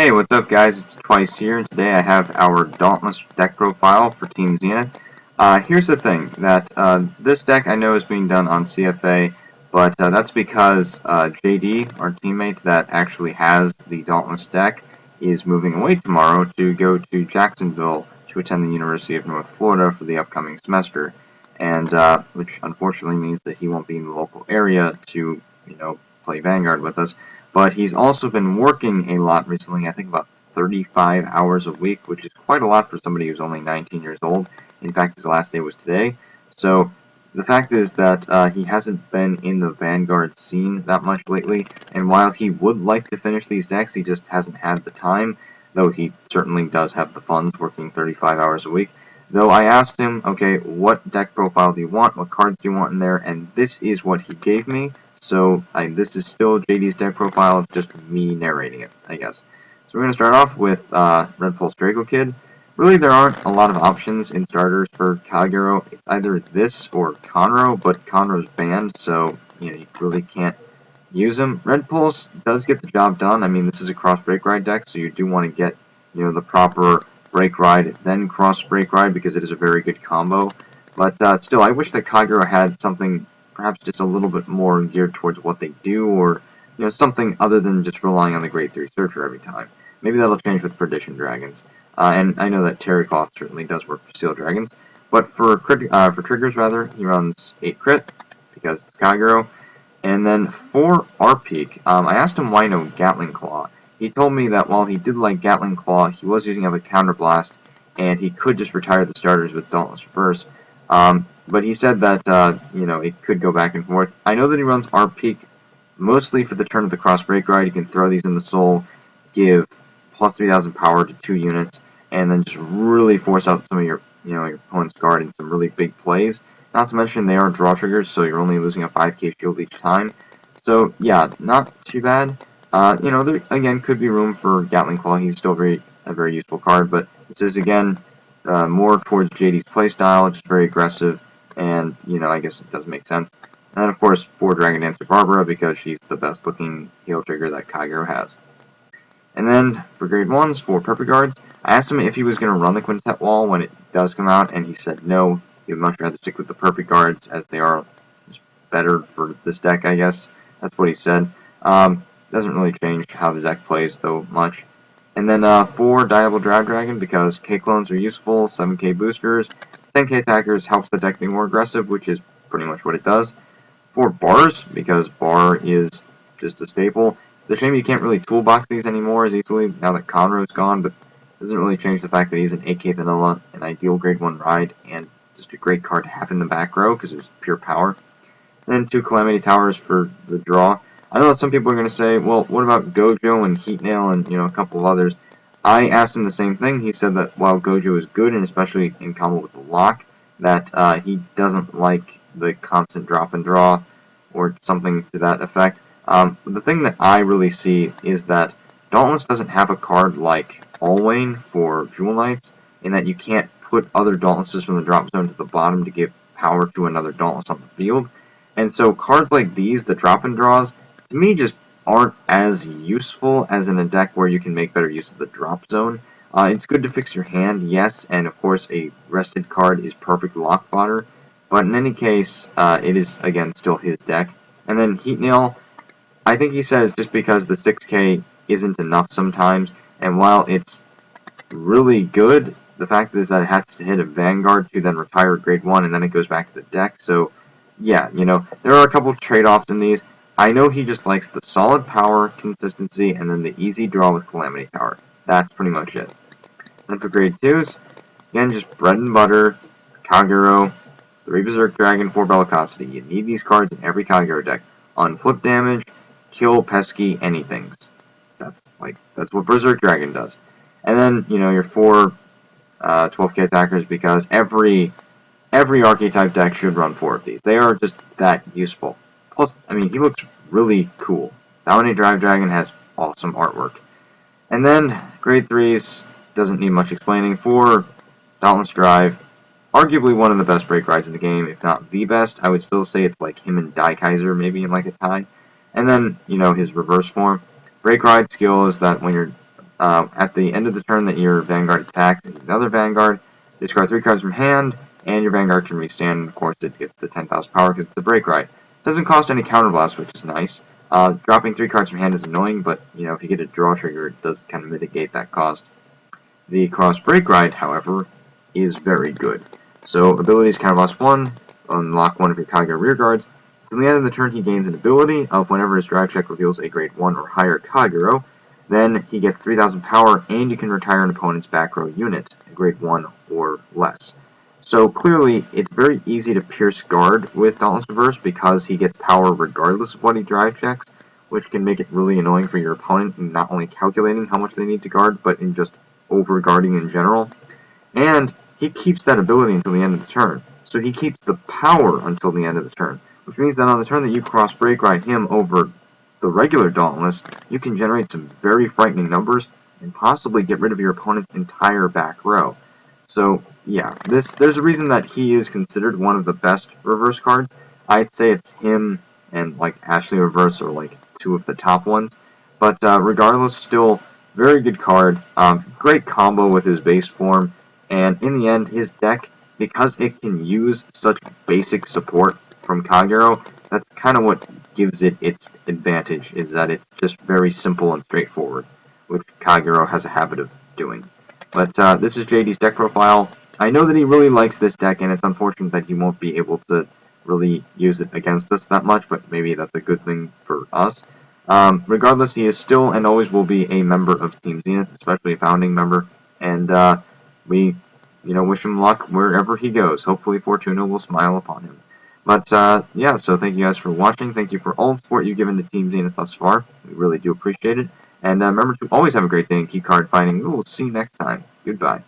Hey, what's up guys? It's Twice here, and today I have our Dauntless deck profile for Team Zenith. Here's the thing, that this deck I know is being done on CFA, but that's because JD, our teammate that actually has the Dauntless deck, is moving away tomorrow to go to Jacksonville to attend the University of North Florida for the upcoming semester, and which unfortunately means that he won't be in the local area to, play Vanguard with us. But he's also been working a lot recently, I think about 35 hours a week, which is quite a lot for somebody who's only 19 years old. In fact, his last day was today. So the fact is that he hasn't been in the Vanguard scene that much lately, and while he would like to finish these decks, he just hasn't had the time, though he certainly does have the funds working 35 hours a week. Though I asked him, okay, what deck profile do you want, what cards do you want in there, and this is what he gave me. So this is still JD's deck profile, it's just me narrating it, I guess. So we're going to start off with Red Pulse Draco Kid. Really, there aren't a lot of options in starters for Kagero. It's either this or Conroe, but Conroe's banned, so you really can't use him. Red Pulse does get the job done. I mean, this is a cross break ride deck, so you do want to get the proper break ride, then cross break ride, because it is a very good combo. But still, I wish that Kagero had something perhaps just a little bit more geared towards what they do, or something other than just relying on the Grade 3 Searcher every time. Maybe that'll change with Perdition Dragons. And I know that Terry Cloth certainly does work for Steel Dragons. But for triggers, rather, he runs 8 crit, because it's Kagero. And then for R-Peak, I asked him why no Gatling Claw. He told me that while he did like Gatling Claw, he was using up a Counterblast, and he could just retire the starters with Dauntless Reverse. But he said that, it could go back and forth. I know that he runs R-Peak mostly for the turn of the Cross Break Ride. You can throw these in the Soul, give plus 3,000 power to 2 units, and then just really force out some of your opponent's guard in some really big plays. Not to mention they are draw triggers, so you're only losing a 5k shield each time. So yeah, not too bad. There again could be room for Gatling Claw. He's still a very useful card, but this is again more towards JD's playstyle, just very aggressive, and I guess it does make sense. And then of course for Dragon Dancer Barbara, because she's the best looking heal trigger that Kagero has. And then for grade 1s, for Perfect Guards, I asked him if he was going to run the Quintet Wall when it does come out, and he said no. He would much rather stick with the Perfect Guards, as they are better for this deck, I guess. That's what he said. Doesn't really change how the deck plays, though, much. And then for Diable Drive Dragon, because K-Clones are useful, 7k boosters, 10k attackers helps the deck be more aggressive, which is pretty much what it does. For Bars, because Bar is just a staple. It's a shame you can't really toolbox these anymore as easily now that Conroe's gone, but it doesn't really change the fact that he's an 8k vanilla, an ideal grade 1 ride, and just a great card to have in the back row because it's pure power. And then 2 Calamity Towers for the draw. I know that some people are going to say, well, what about Gojo and Heat Nail and a couple of others? I asked him the same thing. He said that while Gojo is good, and especially in combo with the lock, that he doesn't like the constant drop and draw or something to that effect. The thing that I really see is that Dauntless doesn't have a card like Alwayn for Jewel Knights, in that you can't put other Dauntlesses from the drop zone to the bottom to give power to another Dauntless on the field. And so cards like these, the drop and draws, to me just aren't as useful as in a deck where you can make better use of the drop zone. It's good to fix your hand, yes, and of course a rested card is perfect lock fodder, but in any case, it is, again, still his deck. And then Heat Nail, I think he says just because the 6k isn't enough sometimes, and while it's really good, the fact is that it has to hit a Vanguard to then retire grade 1, and then it goes back to the deck. So yeah, there are a couple of trade-offs in these. I know he just likes the solid power, consistency, and then the easy draw with Calamity Tower. That's pretty much it. And for grade 2s, again, just bread and butter, Kagero, 3 Berserk Dragon, 4 Bellicosity. You need these cards in every Kagero deck. On flip damage, kill pesky anythings. That's what Berserk Dragon does. And then, your 4 12k attackers, because every archetype deck should run 4 of these. They are just that useful. Plus, I mean, he looks really cool. Dominate Drive Dragon has awesome artwork. And then, grade 3s, doesn't need much explaining. For Dauntless Drive, arguably one of the best break rides in the game, if not the best. I would still say it's like him and Daikaiser, maybe in like a tie. And then, his reverse form. Break ride skill is that when you're at the end of the turn that your Vanguard attacks another Vanguard, discard 3 cards from hand, and your Vanguard can restand. Of course, it gets the 10,000 power because it's a break ride. Doesn't cost any counterblast, which is nice. Dropping 3 cards from hand is annoying, but if you get a draw trigger, it does kind of mitigate that cost. The cross break ride, however, is very good. So abilities counterblast 1, unlock one of your Kagero rear guards. Until the end of the turn, he gains an ability of whenever his drive check reveals a grade 1 or higher Kagero. Then he gets 3,000 power, and you can retire an opponent's back row unit, a grade 1 or less. So clearly, it's very easy to pierce guard with Dauntless Reverse because he gets power regardless of what he drive checks, which can make it really annoying for your opponent in not only calculating how much they need to guard, but in just over-guarding in general. And he keeps that ability until the end of the turn. So he keeps the power until the end of the turn, which means that on the turn that you cross break ride him over the regular Dauntless, you can generate some very frightening numbers and possibly get rid of your opponent's entire back row. So yeah, there's a reason that he is considered one of the best reverse cards. I'd say it's him and like Ashley Reverse are like two of the top ones. But regardless, still very good card. Great combo with his base form, and in the end, his deck, because it can use such basic support from Kagero, that's kind of what gives it its advantage, is that it's just very simple and straightforward, which Kagero has a habit of doing. But this is JD's deck profile. I know that he really likes this deck, and it's unfortunate that he won't be able to really use it against us that much, but maybe that's a good thing for us. Regardless, he is still and always will be a member of Team Zenith, especially a founding member, and we wish him luck wherever he goes. Hopefully Fortuna will smile upon him. But yeah, so thank you guys for watching. Thank you for all the support you've given to Team Zenith thus far. We really do appreciate it. And remember to always have a great day and keep card fighting. We will see you next time. Goodbye.